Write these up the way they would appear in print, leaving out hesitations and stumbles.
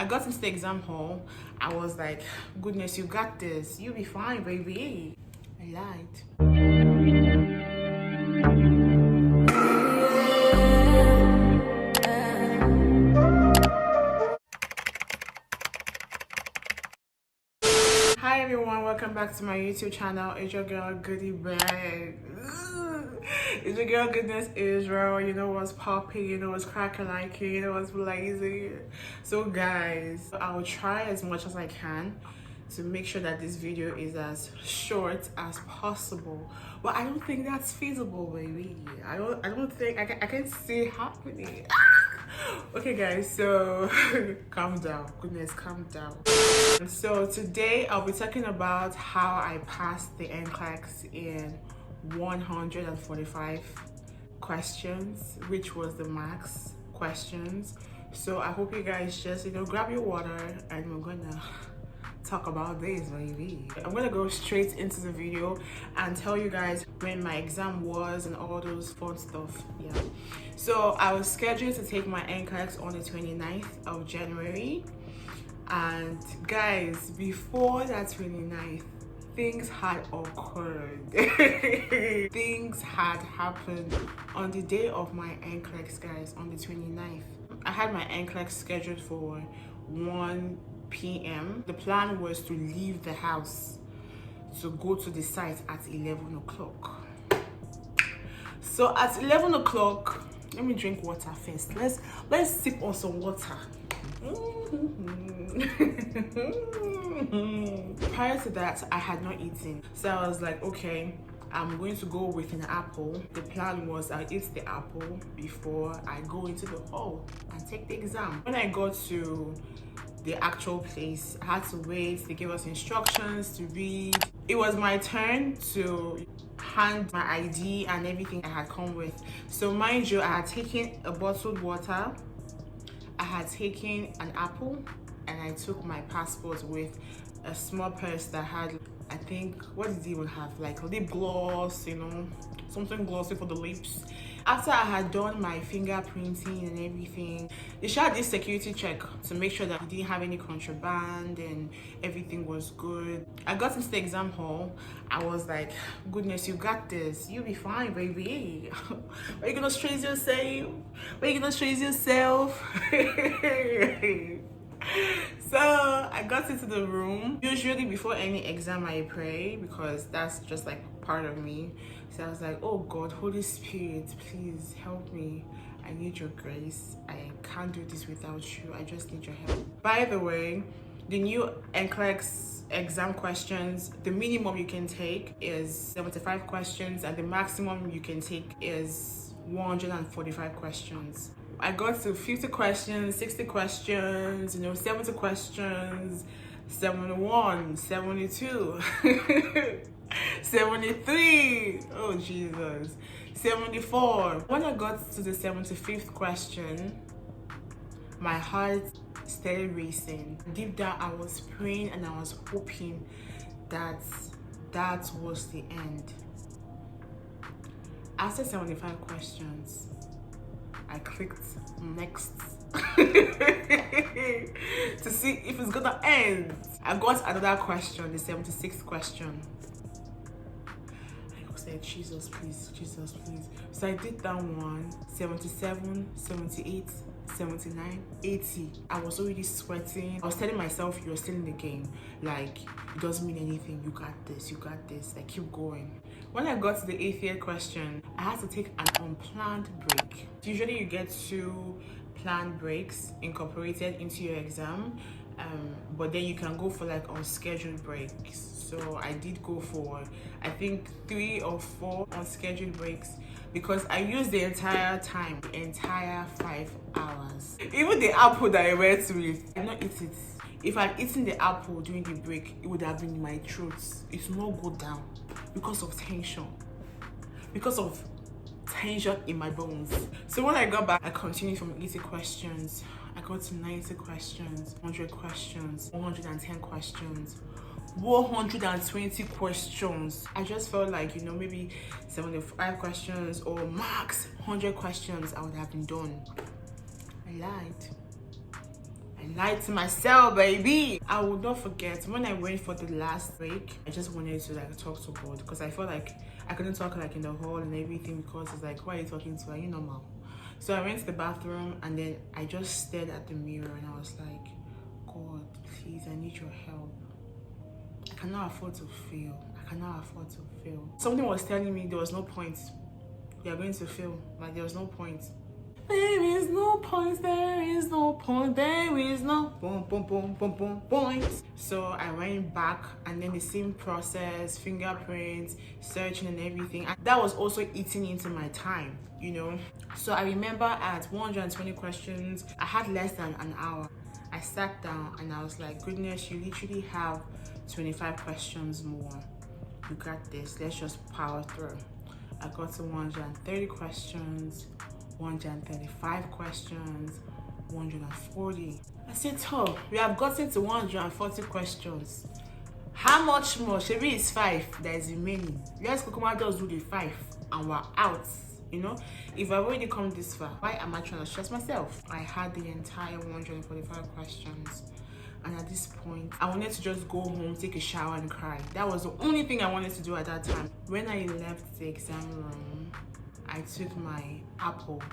I got into the exam hall. I was like, goodness, you got this. You'll be fine, baby. I lied. Hi everyone, welcome back to my YouTube channel. It's your girl Goodie Bag. It's your girl Goodness Israel. You know what's popping, you know what's cracking like you know what's blazing. So guys, I will try as much as I can to make sure that this video is as short as possible, but I don't think that's feasible, baby. I don't think I can see it happening. Okay guys, so calm down, goodness, calm down. So today I'll be talking about how I passed the NCLEX in 145 questions, which was the max questions. So I hope you guys just grab your water and we're gonna talk about this, baby. I'm gonna go straight into the video and tell you guys when my exam was and all those fun stuff. Yeah, so I was scheduled to take my NCLEX on the 29th of January, and guys, before that 29th, things had occurred. Things had happened on the day of my NCLEX, guys. On the 29th, I had my NCLEX scheduled for 1 p.m. The plan was to leave the house to go to the site at 11 o'clock. So at 11 o'clock, let me drink water first. Let's sip on some water. Prior to that, I had not eaten, so I was like, okay, I'm going to go with an apple. The plan was I eat the apple before I go into the hall and take the exam. When I got to the actual place, I had to wait. They gave us instructions to read. It was my turn to hand my ID and everything I had come with. So mind you, I had taken a bottled water, I had taken an apple, and I took my passport with a small purse that had, I think, what did it even have? Like lip gloss, something glossy for the lips. After I had done my fingerprinting and everything, they had this security check to make sure that we didn't have any contraband and everything was good. I got into the exam hall. I was like, goodness, you got this. You'll be fine, baby. Are you gonna stress yourself? Are you gonna stress yourself? So I got into the room. Usually before any exam I pray, because that's just like part of me. So I was like, oh God, Holy Spirit, please help me. I need your grace. I can't do this without you. I just need your help. By the way, the new NCLEX exam questions, the minimum you can take is 75 questions and the maximum you can take is 145 questions. I got to 50 questions, 60 questions, 70 questions, 71, 72, 73, oh Jesus, 74. When I got to the 75th question, my heart started racing. Deep down, I was praying and I was hoping that that was the end. After 75 questions, I clicked next to see if it's gonna end. I got another question, the 76th question. I said, Jesus, please, Jesus, please. So I did that one, 77, 78, 79, 80. I was already sweating. I was telling myself, you're still in the game. Like, it doesn't mean anything. You got this, you got this. Like, keep going. When I got to the 80th question, I had to take an unplanned break. Usually you get 2 planned breaks incorporated into your exam, but then you can go for like unscheduled breaks. So I did go for, I think, 3 or 4 unscheduled breaks because I used the entire time, the entire 5 hours. Even the apple that I went with, I did not eat it. If I'd eaten the apple during the break, it would have been in my throat. It will not go down because of tension. Because of tension in my bones. So when I got back, I continued from 80 questions. I got to 90 questions, 100 questions, 110 questions, 120 questions. I just felt like, maybe 75 questions or max 100 questions, I would have been done. I lied. I lied to myself, baby. I will not forget when I went for the last break. I just wanted to like talk to God because I felt like I couldn't talk like in the hall and everything because it's like, why are you talking to? Are you normal? So I went to the bathroom and then I just stared at the mirror and I was like, God, please, I need your help. I cannot afford to fail. I cannot afford to fail. Something was telling me there was no point. You're going to fail. Like there was no point. There is no point, there is no point, there is no point. So I went back and then the same process, fingerprints, searching and everything. And that was also eating into my time, you know. So I remember at 120 questions, I had less than an hour. I sat down and I was like, goodness, you literally have 25 questions more. You got this, let's just power through. I got to 130 questions, 135 questions, 140. I said, oh, we have gotten to 140 questions. How much more? Shebi is 5 that is remaining. Let's Kokoma just do the 5 and we're out. You know, if I've already come this far, why am I trying to stress myself? I had the entire 145 questions. And at this point, I wanted to just go home, take a shower and cry. That was the only thing I wanted to do at that time. When I left the exam room, I took my Apple.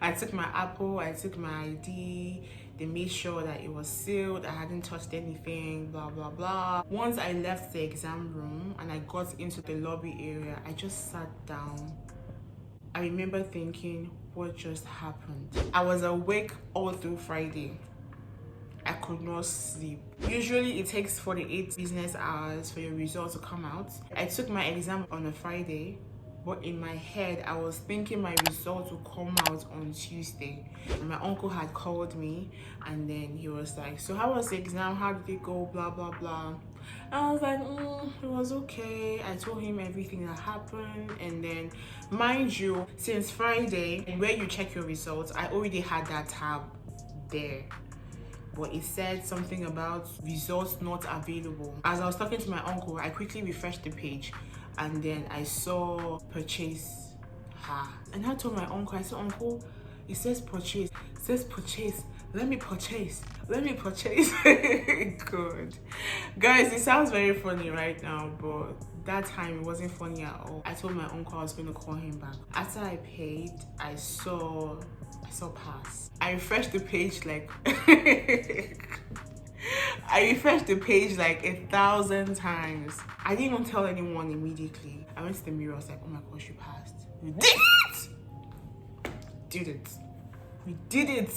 I took my ID. They made sure that it was sealed. I hadn't touched anything, blah, blah, blah. Once I left the exam room and I got into the lobby area, I just sat down. I remember thinking, what just happened? I was awake all through Friday. I could not sleep. Usually it takes 48 business hours for your results to come out. I took my exam on a Friday, but in my head, I was thinking my results would come out on Tuesday. And my uncle had called me and then he was like, so how was the exam? How did it go? Blah, blah, blah. I was like, it was okay. I told him everything that happened. And then, mind you, since Friday, where you check your results, I already had that tab there. But it said something about results not available. As I was talking to my uncle, I quickly refreshed the page and then I saw purchase. And I told my uncle, I said, uncle, it says purchase. It says purchase. Let me purchase. Let me purchase. Good. Guys, it sounds very funny right now, but that time it wasn't funny at all. I told my uncle I was going to call him back. After I paid, I saw pass. I refreshed the page like I refreshed the page like 1,000 times. I didn't even tell anyone immediately. I went to the mirror, I was like, oh my gosh, you passed. You did it! Did it. We did it.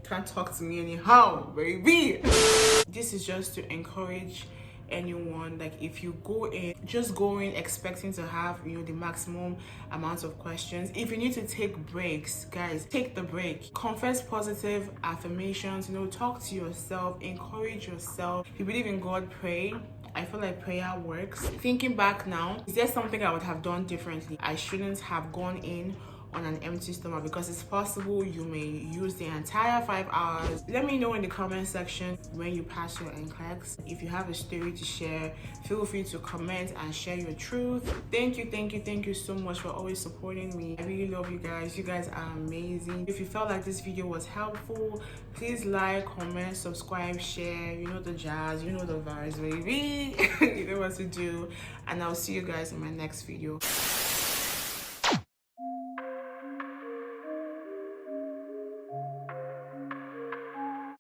Can't talk to me anyhow, baby. This is just to encourage anyone, like if you go in, just go in expecting to have, you know, the maximum amount of questions. If you need to take breaks, guys, take the break. Confess positive affirmations, you know, talk to yourself, encourage yourself. If you believe in God, pray. I feel like prayer works. Thinking back now, is there something I would have done differently? I shouldn't have gone in on an empty stomach because it's possible you may use the entire 5 hours. Let me know in the comment section when you pass your NCLEX. If you have a story to share, feel free to comment and share your truth. Thank you so much for always supporting me. I really love you guys. You guys are amazing. If you felt like this video was helpful, please like, comment, subscribe, share. You know the jazz, you know the vibes, baby. You know what to do. And I'll see you guys in my next video.